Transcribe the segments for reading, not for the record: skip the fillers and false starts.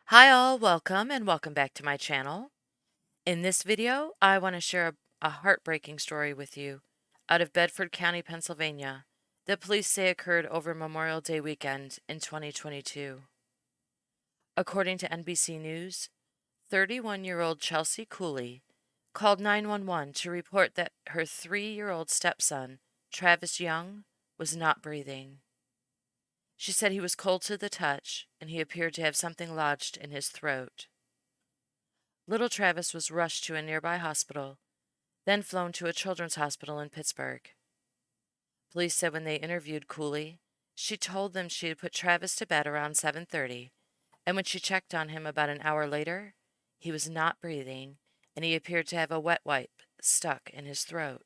Hi all, welcome and welcome back to my channel. In this video, I want to share a heartbreaking story with you out of Bedford County, Pennsylvania, that police say occurred over Memorial Day weekend in 2022. According to NBC News, 31-year-old Chelsea Cooley called 911 to report that her 3-year-old stepson, Travis Young, was not breathing. She said he was cold to the touch and he appeared to have something lodged in his throat. Little Travis was rushed to a nearby hospital, then flown to a children's hospital in Pittsburgh. Police said when they interviewed Cooley, she told them she had put Travis to bed around 7:30, and when she checked on him about an hour later, he was not breathing and he appeared to have a wet wipe stuck in his throat.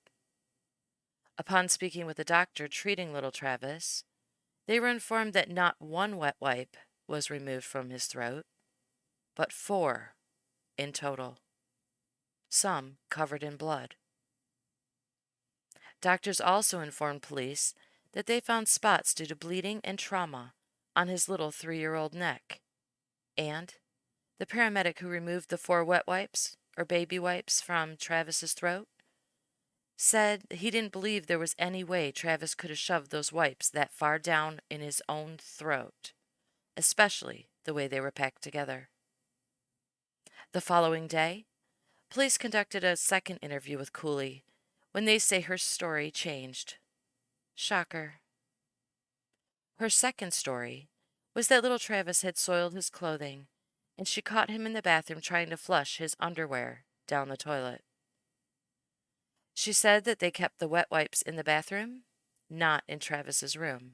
Upon speaking with the doctor treating little Travis, they were informed that not one wet wipe was removed from his throat, but 4 in total, some covered in blood. Doctors also informed police that they found spots due to bleeding and trauma on his little 3-year-old neck. And the paramedic who removed the 4 wet wipes, or baby wipes, from Travis's throat said he didn't believe there was any way Travis could have shoved those wipes that far down in his own throat, especially the way they were packed together. The following day, police conducted a second interview with Cooley when they say her story changed. Shocker. Her second story was that little Travis had soiled his clothing, and she caught him in the bathroom trying to flush his underwear down the toilet. She said that they kept the wet wipes in the bathroom, not in Travis's room.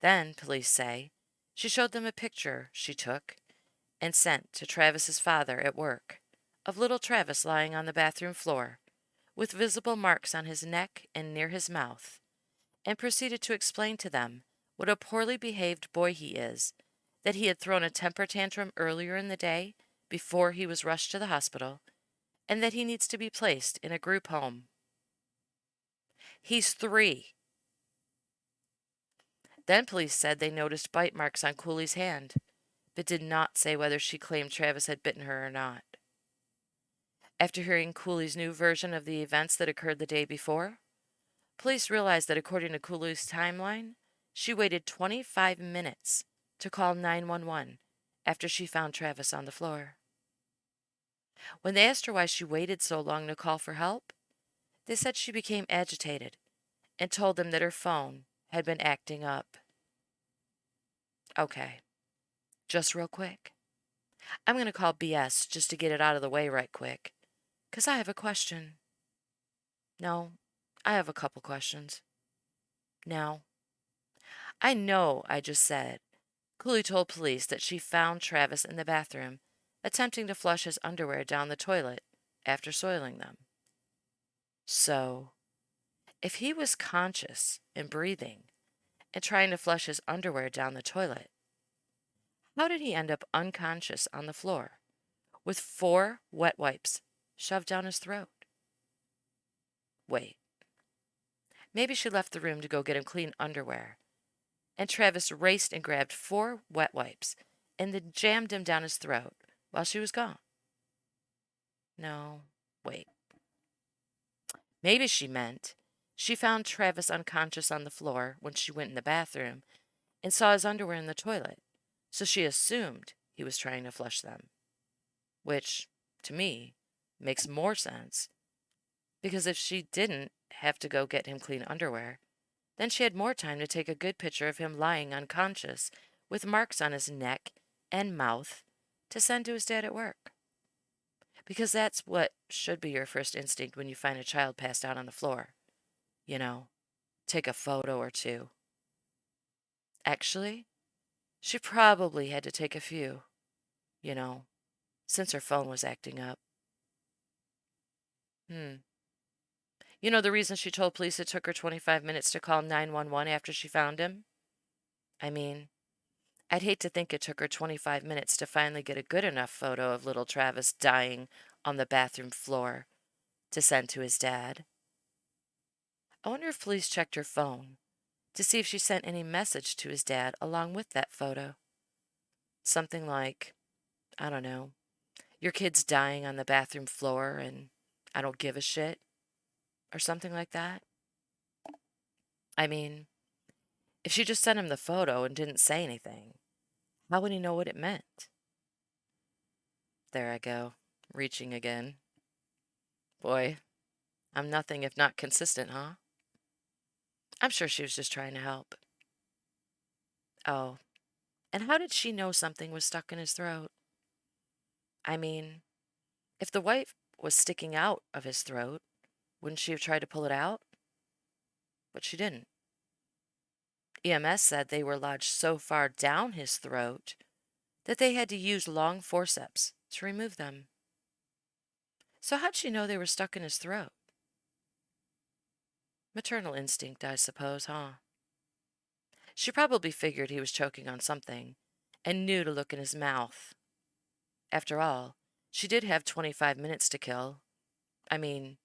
Then, police say, she showed them a picture she took and sent to Travis's father at work of little Travis lying on the bathroom floor with visible marks on his neck and near his mouth, and proceeded to explain to them what a poorly behaved boy he is, that he had thrown a temper tantrum earlier in the day before he was rushed to the hospital, and that he needs to be placed in a group home. He's 3. Then police said they noticed bite marks on Cooley's hand, but did not say whether she claimed Travis had bitten her or not. After hearing Cooley's new version of the events that occurred the day before, police realized that according to Cooley's timeline, she waited 25 minutes to call 911 after she found Travis on the floor. When they asked her why she waited so long to call for help, they said she became agitated and told them that her phone had been acting up. Okay, just real quick. I'm going to call BS just to get it out of the way right quick, 'cause I have a question. No, I have a couple questions. Now, I know I just said Cooley told police that she found Travis in the bathroom attempting to flush his underwear down the toilet after soiling them. So, if he was conscious and breathing and trying to flush his underwear down the toilet, how did he end up unconscious on the floor with 4 wet wipes shoved down his throat? Wait, maybe she left the room to go get him clean underwear, and Travis raced and grabbed 4 wet wipes and then jammed them down his throat while she was gone. No, wait. Maybe she meant she found Travis unconscious on the floor when she went in the bathroom and saw his underwear in the toilet, so she assumed he was trying to flush them. Which, to me, makes more sense, because if she didn't have to go get him clean underwear, then she had more time to take a good picture of him lying unconscious with marks on his neck and mouth to send to his dad at work. Because that's what should be your first instinct when you find a child passed out on the floor. You know, take a photo or two. Actually, she probably had to take a few, you know, since her phone was acting up. You know the reason she told police it took her 25 minutes to call 911 after she found him? I mean, I'd hate to think it took her 25 minutes to finally get a good enough photo of little Travis dying on the bathroom floor to send to his dad. I wonder if police checked her phone to see if she sent any message to his dad along with that photo. Something like, I don't know, your kid's dying on the bathroom floor and I don't give a shit, or something like that. I mean, if she just sent him the photo and didn't say anything, how would he know what it meant? There I go, reaching again. Boy, I'm nothing if not consistent, huh? I'm sure she was just trying to help. Oh, and how did she know something was stuck in his throat? I mean, if the wife was sticking out of his throat, wouldn't she have tried to pull it out? But she didn't. EMS said they were lodged so far down his throat that they had to use long forceps to remove them. So how'd she know they were stuck in his throat? Maternal instinct, I suppose, huh? She probably figured he was choking on something and knew to look in his mouth. After all, she did have 25 minutes to kill. I mean,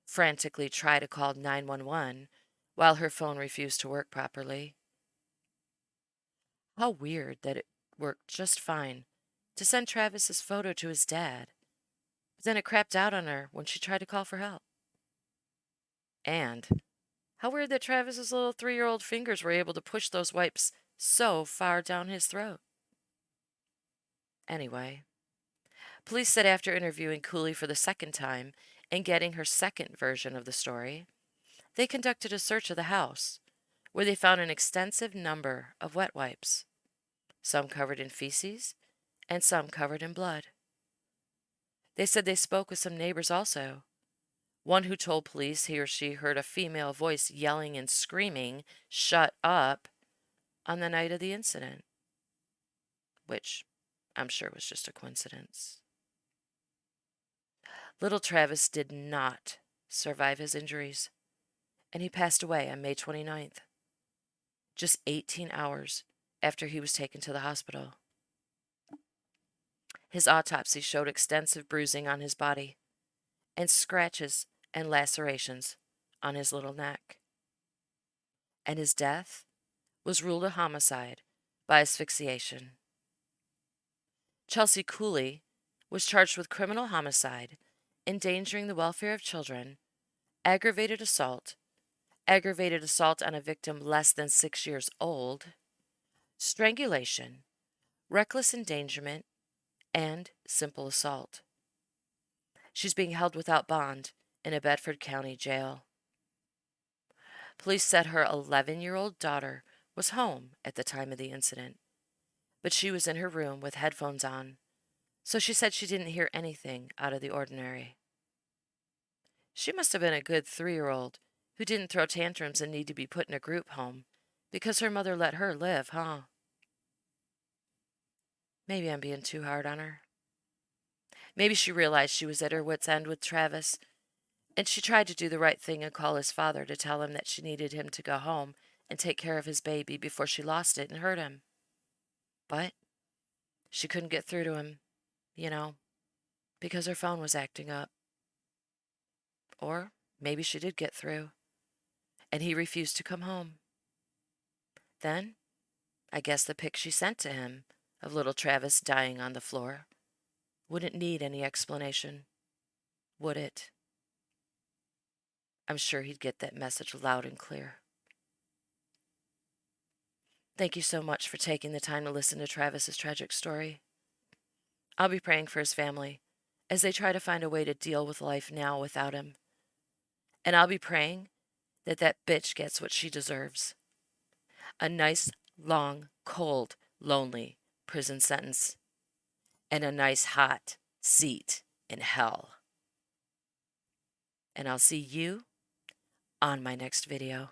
frantically try to call 911 while her phone refused to work properly. How weird that it worked just fine to send Travis's photo to his dad, but then it crapped out on her when she tried to call for help. And how weird that Travis's little 3-year-old fingers were able to push those wipes so far down his throat. Anyway, police said after interviewing Cooley for the second time and getting her second version of the story, they conducted a search of the house, where they found an extensive number of wet wipes, some covered in feces and some covered in blood. They said they spoke with some neighbors also, one who told police he or she heard a female voice yelling and screaming, "Shut up," on the night of the incident, which I'm sure was just a coincidence. Little Travis did not survive his injuries, and he passed away on May 29th, just 18 hours after he was taken to the hospital. His autopsy showed extensive bruising on his body and scratches and lacerations on his little neck. And his death was ruled a homicide by asphyxiation. Chelsea Cooley was charged with criminal homicide, endangering the welfare of children, aggravated assault on a victim less than 6 years old, strangulation, reckless endangerment, and simple assault. She's being held without bond in a Bedford County jail. Police said her 11-year-old daughter was home at the time of the incident, but she was in her room with headphones on, so she said she didn't hear anything out of the ordinary. She must have been a good 3-year-old who didn't throw tantrums and need to be put in a group home because her mother let her live, huh? Maybe I'm being too hard on her. Maybe she realized she was at her wit's end with Travis, and she tried to do the right thing and call his father to tell him that she needed him to go home and take care of his baby before she lost it and hurt him. But she couldn't get through to him, you know, because her phone was acting up. Or maybe she did get through, and he refused to come home. Then, I guess the pic she sent to him of little Travis dying on the floor wouldn't need any explanation, would it? I'm sure he'd get that message loud and clear. Thank you so much for taking the time to listen to Travis's tragic story. I'll be praying for his family as they try to find a way to deal with life now without him. And I'll be praying that that bitch gets what she deserves. A nice, long, cold, lonely prison sentence. And a nice, hot seat in hell. And I'll see you on my next video.